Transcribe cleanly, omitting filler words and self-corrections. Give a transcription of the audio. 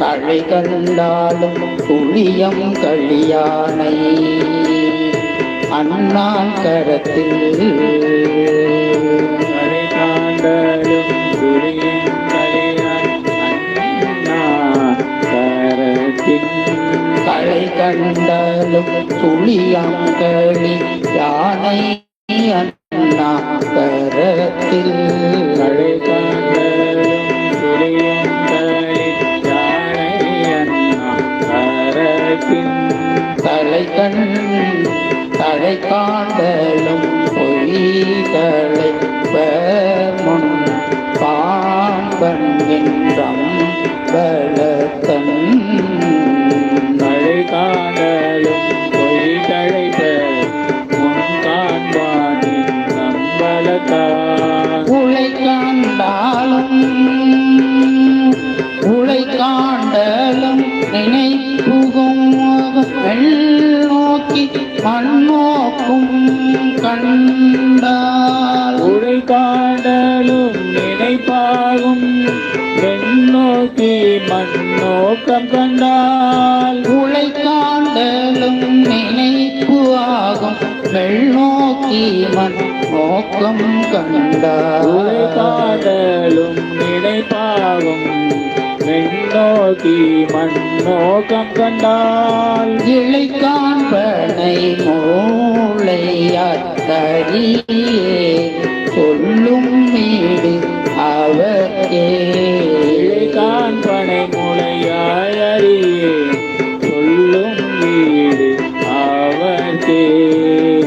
தழை கண்டாலும் துளியம் கலியானை அண்ணான் கரத்தில் தழை காண்டாலும் துளியம் கலியான் அண்ணான் கரத்தில் தழை கண்டாலும் துளியம் களி யானை அண்ணா கரத்தில் தழை காண்டாலும் துளியம் களி யானை அண்ணா கரத்தில் தலை காண்டலும் பொய்களை முன் பாம்பன் என்றம் பலத்தன் தழை காண்டலும் பொய்களை முன் காண்பானின் நம்பலத்தான் உலை காண்டலும் நினைப்புகும் நோக்கி மண்ணோக்கும் கண்டால் உடை காண்டலும் நினைப்பாகும் வெண்ணோக்கி மண்ணோக்கம் கண்டால் உலை காண்டலும் நினைப்பு ஆகும் வெள்ளோக்கி மண் நோக்கம் கண்டால் உடை காண்டலும் நினைப்பாகும் வெண்ணோக்கி மண்ணோக்கம் கண்டால் இலை காண்பனை மூளையார் தரியே